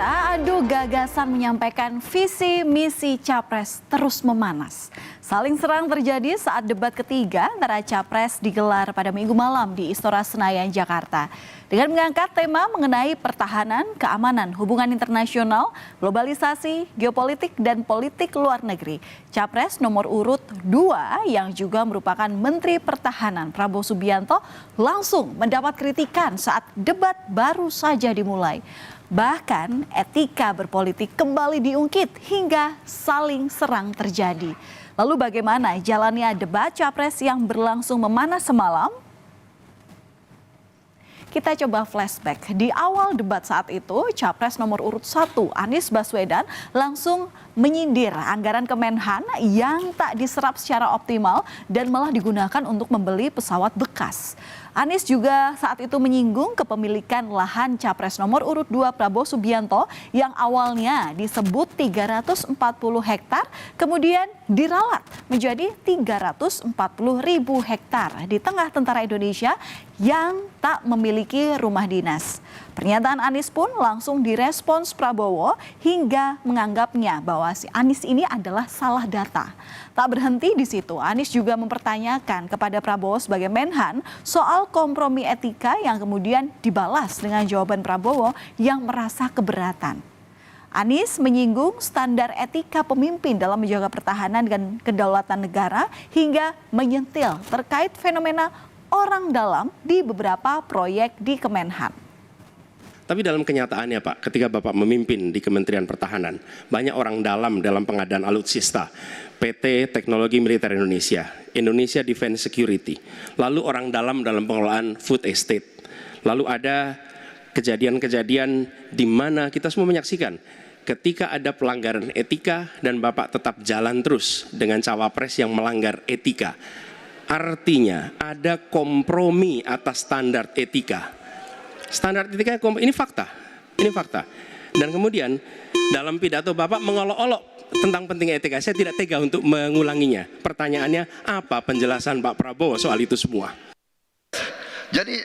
Saudara, adu gagasan menyampaikan visi misi Capres terus memanas. Saling serang terjadi saat debat ketiga antara Capres digelar pada Minggu malam di Istora Senayan, Jakarta. Dengan mengangkat tema mengenai pertahanan, keamanan, hubungan internasional, globalisasi, geopolitik, dan politik luar negeri. Capres nomor urut 2 yang juga merupakan Menteri Pertahanan Prabowo Subianto langsung mendapat kritikan saat debat baru saja dimulai. Bahkan etika berpolitik kembali diungkit hingga saling serang terjadi. Lalu bagaimana jalannya debat Capres yang berlangsung memanas semalam? Kita coba flashback. Di awal debat saat itu, Capres nomor urut 1 Anies Baswedan langsung menyindir anggaran Kemenhan yang tak diserap secara optimal dan malah digunakan untuk membeli pesawat bekas. Anies juga saat itu menyinggung kepemilikan lahan Capres nomor urut 2 Prabowo Subianto yang awalnya disebut 340 hektar, kemudian diralat menjadi 340.000 hektar di tengah tentara Indonesia yang tak memiliki rumah dinas. Pernyataan Anies pun langsung direspons Prabowo hingga menganggapnya bahwa si Anies ini adalah salah data. Tak berhenti di situ, Anies juga mempertanyakan kepada Prabowo sebagai Menhan soal kompromi etika yang kemudian dibalas dengan jawaban Prabowo yang merasa keberatan. Anies menyinggung standar etika pemimpin dalam menjaga pertahanan dan kedaulatan negara hingga menyentil terkait fenomena orang dalam di beberapa proyek di Kemenhan. Tapi dalam kenyataannya Pak, ketika Bapak memimpin di Kementerian Pertahanan, banyak orang dalam pengadaan alutsista, PT Teknologi Militer Indonesia, Indonesia Defense Security, lalu orang dalam pengelolaan food estate, lalu ada kejadian-kejadian di mana kita semua menyaksikan ketika ada pelanggaran etika dan Bapak tetap jalan terus dengan cawapres yang melanggar etika. Artinya ada kompromi atas standar etika. Standar etika ini fakta. Dan kemudian dalam pidato Bapak mengolok-olok tentang pentingnya etika. Saya tidak tega untuk mengulanginya. Pertanyaannya, apa penjelasan Pak Prabowo soal itu semua? Jadi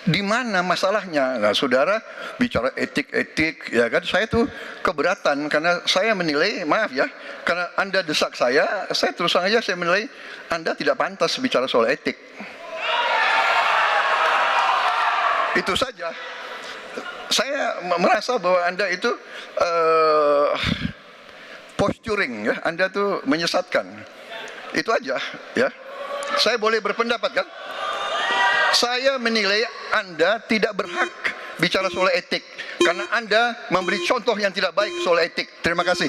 di mana masalahnya? Nah, saudara bicara etik, ya kan? Saya tuh keberatan karena saya menilai, maaf ya, karena Anda desak saya terus terang aja saya menilai Anda tidak pantas bicara soal etik. Itu saja. Saya merasa bahwa Anda itu posturing, ya. Anda tuh menyesatkan. Itu aja, ya. Saya boleh berpendapat kan? Saya menilai Anda tidak berhak bicara soal etik karena Anda memberi contoh yang tidak baik soal etik. Terima kasih.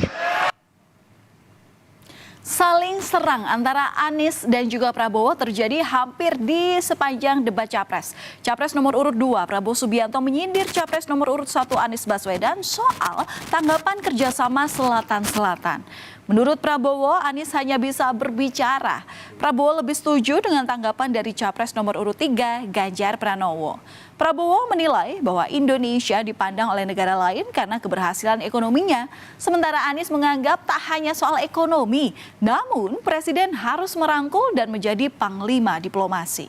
Saling serang antara Anies dan juga Prabowo terjadi hampir di sepanjang debat Capres. Capres nomor urut 2 Prabowo Subianto menyindir Capres nomor urut 1 Anies Baswedan soal tanggapan kerjasama Selatan-Selatan. Menurut Prabowo, Anies hanya bisa berbicara. Prabowo lebih setuju dengan tanggapan dari Capres nomor urut 3 Ganjar Pranowo. Prabowo menilai bahwa Indonesia dipandang oleh negara lain karena keberhasilan ekonominya. Sementara Anies menganggap tak hanya soal ekonomi, namun Presiden harus merangkul dan menjadi panglima diplomasi.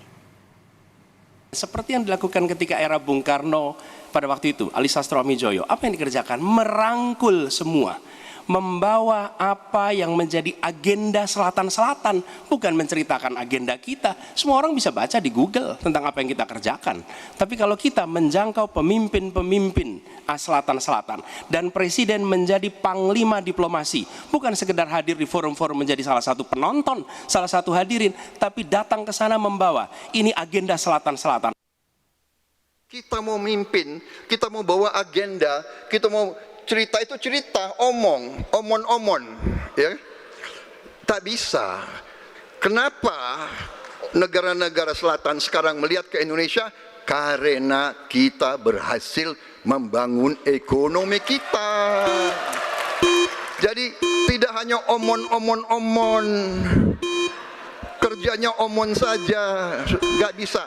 Seperti yang dilakukan ketika era Bung Karno pada waktu itu, Ali Sastroamidjojo, apa yang dikerjakan? Merangkul semua. Membawa apa yang menjadi agenda Selatan-Selatan, bukan menceritakan agenda kita. Semua orang bisa baca di Google tentang apa yang kita kerjakan. Tapi kalau kita menjangkau pemimpin-pemimpin Selatan-Selatan dan Presiden menjadi panglima diplomasi, bukan sekedar hadir di forum-forum menjadi salah satu penonton, salah satu hadirin, tapi datang ke sana membawa ini agenda Selatan-Selatan. Kita mau mimpin, kita mau bawa agenda, kita mau cerita itu cerita, omon, ya. Tak bisa. Kenapa negara-negara selatan sekarang melihat ke Indonesia? Karena kita berhasil membangun ekonomi kita. Jadi tidak hanya omon, kerjanya omon saja, nggak bisa.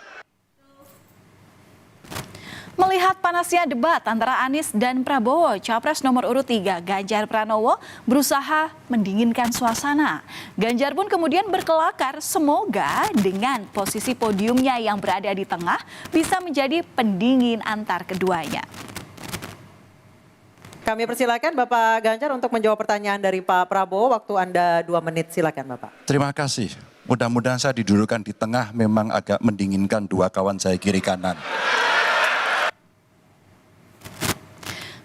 Melihat panasnya debat antara Anies dan Prabowo, Capres nomor urut 3 Ganjar Pranowo berusaha mendinginkan suasana. Ganjar pun kemudian berkelakar semoga dengan posisi podiumnya yang berada di tengah bisa menjadi pendingin antar keduanya. Kami persilakan Bapak Ganjar untuk menjawab pertanyaan dari Pak Prabowo. Waktu Anda 2 menit, silakan Bapak. Terima kasih. Mudah-mudahan saya didudukan di tengah memang agak mendinginkan dua kawan saya kiri kanan.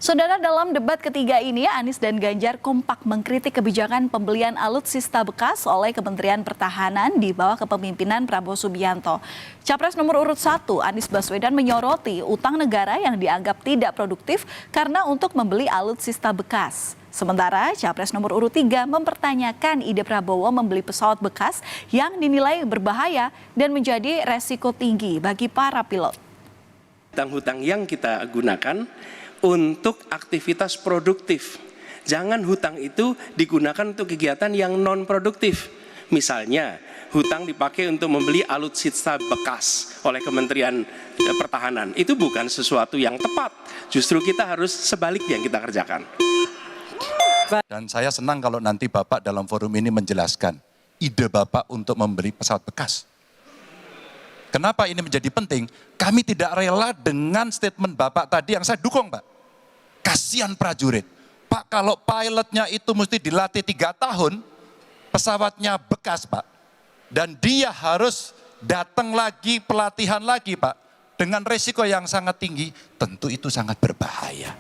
Saudara, dalam debat ketiga ini, Anies dan Ganjar kompak mengkritik kebijakan pembelian alutsista bekas oleh Kementerian Pertahanan di bawah kepemimpinan Prabowo Subianto. Capres nomor urut 1, Anies Baswedan menyoroti utang negara yang dianggap tidak produktif karena untuk membeli alutsista bekas. Sementara Capres nomor urut 3 mempertanyakan ide Prabowo membeli pesawat bekas yang dinilai berbahaya dan menjadi resiko tinggi bagi para pilot. Hutang-hutang yang kita gunakan untuk aktivitas produktif. Jangan hutang itu digunakan untuk kegiatan yang non produktif. Misalnya, hutang dipakai untuk membeli alutsista bekas oleh Kementerian Pertahanan. Itu bukan sesuatu yang tepat. Justru kita harus sebaliknya yang kita kerjakan. Dan saya senang kalau nanti Bapak dalam forum ini menjelaskan ide Bapak untuk membeli pesawat bekas. Kenapa ini menjadi penting? Kami tidak rela dengan statement Bapak tadi yang saya dukung, Pak. Kasihan prajurit. Pak, kalau pilotnya itu mesti dilatih 3 tahun, pesawatnya bekas, Pak. Dan dia harus datang lagi, pelatihan lagi, Pak. Dengan resiko yang sangat tinggi, tentu itu sangat berbahaya.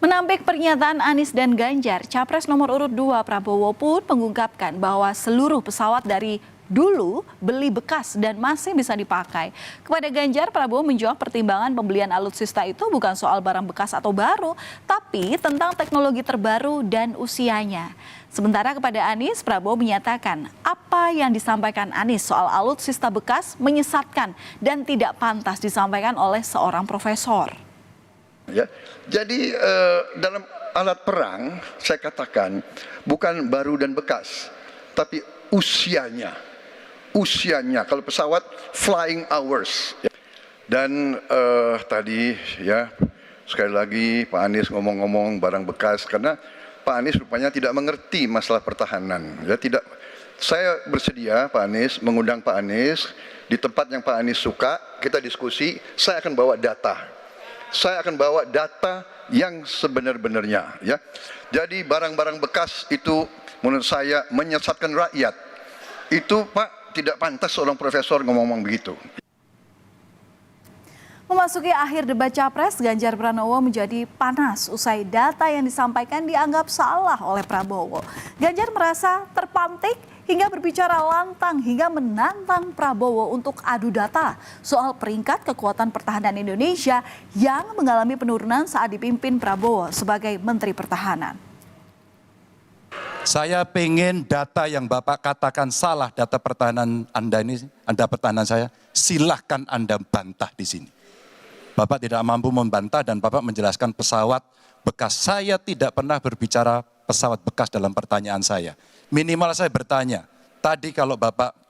Menampik pernyataan Anies dan Ganjar, Capres nomor urut 2 Prabowo pun mengungkapkan bahwa seluruh pesawat dari dulu beli bekas dan masih bisa dipakai. Kepada Ganjar, Prabowo menjawab pertimbangan pembelian alutsista itu bukan soal barang bekas atau baru, tapi tentang teknologi terbaru dan usianya. Sementara kepada Anies, Prabowo menyatakan apa yang disampaikan Anies soal alutsista bekas menyesatkan dan tidak pantas disampaikan oleh seorang profesor. Ya, jadi dalam alat perang saya katakan bukan baru dan bekas, tapi usianya. Kalau pesawat flying hours. Dan tadi ya sekali lagi Pak Anies ngomong-ngomong barang bekas karena Pak Anies rupanya tidak mengerti masalah pertahanan. Ya tidak. Saya bersedia Pak Anies mengundang Pak Anies di tempat yang Pak Anies suka, kita diskusi. Saya akan bawa data. Saya akan bawa data yang sebenar-benarnya. Ya. Jadi barang-barang bekas itu menurut saya menyesatkan rakyat. Itu Pak tidak pantas seorang profesor ngomong-ngomong begitu. Memasuki akhir debat Capres, Ganjar Pranowo menjadi panas usai data yang disampaikan dianggap salah oleh Prabowo. Ganjar merasa terpantik hingga berbicara lantang hingga menantang Prabowo untuk adu data soal peringkat kekuatan pertahanan Indonesia yang mengalami penurunan saat dipimpin Prabowo sebagai Menteri Pertahanan. Saya pengen data yang Bapak katakan salah, data pertahanan Anda ini, Anda pertahanan saya, silahkan Anda bantah di sini. Bapak tidak mampu membantah dan Bapak menjelaskan pesawat bekas. Saya tidak pernah berbicara pesawat bekas dalam pertanyaan saya. Minimal saya bertanya, tadi kalau Bapak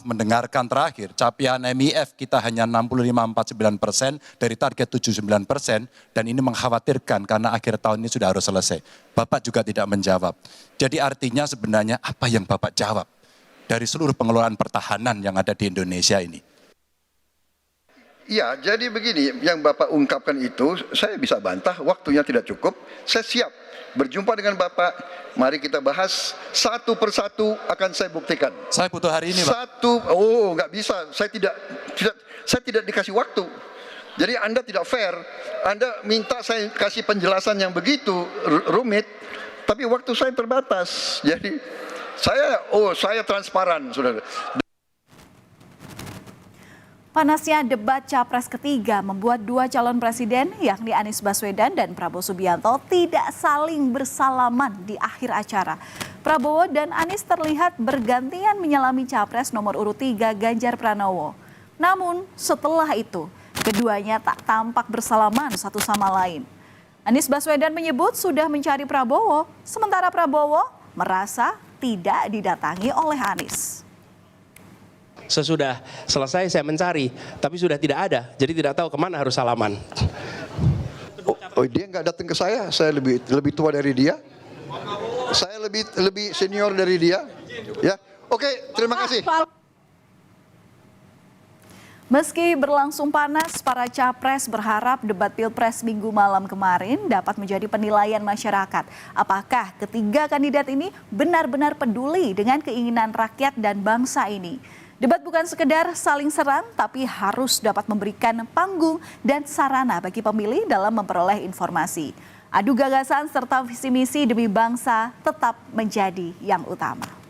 mendengarkan terakhir, capaian MIF kita hanya 65-49% dari target 79% dan ini mengkhawatirkan karena akhir tahun ini sudah harus selesai. Bapak juga tidak menjawab. Jadi artinya sebenarnya apa yang Bapak jawab dari seluruh pengelolaan pertahanan yang ada di Indonesia ini? Ya, jadi begini, yang Bapak ungkapkan itu saya bisa bantah, waktunya tidak cukup, saya siap berjumpa dengan Bapak, mari kita bahas satu persatu akan saya buktikan. Saya butuh hari ini, Pak. Nggak bisa, saya tidak dikasih waktu. Jadi Anda tidak fair, Anda minta saya kasih penjelasan yang begitu rumit, tapi waktu saya terbatas. Jadi saya transparan, saudara. Panasnya debat Capres ketiga membuat dua calon presiden yakni Anies Baswedan dan Prabowo Subianto tidak saling bersalaman di akhir acara. Prabowo dan Anies terlihat bergantian menyalami Capres nomor urut 3 Ganjar Pranowo. Namun setelah itu keduanya tak tampak bersalaman satu sama lain. Anies Baswedan menyebut sudah mencari Prabowo, sementara Prabowo merasa tidak didatangi oleh Anies. Sesudah selesai saya mencari, tapi sudah tidak ada, jadi tidak tahu kemana harus salaman. Dia nggak datang ke saya lebih tua dari dia, saya lebih senior dari dia. Ya, oke, terima kasih. Meski berlangsung panas, para capres berharap debat Pilpres Minggu malam kemarin dapat menjadi penilaian masyarakat. Apakah ketiga kandidat ini benar-benar peduli dengan keinginan rakyat dan bangsa ini? Debat bukan sekedar saling serang, tapi harus dapat memberikan panggung dan sarana bagi pemilih dalam memperoleh informasi. Adu gagasan serta visi misi demi bangsa tetap menjadi yang utama.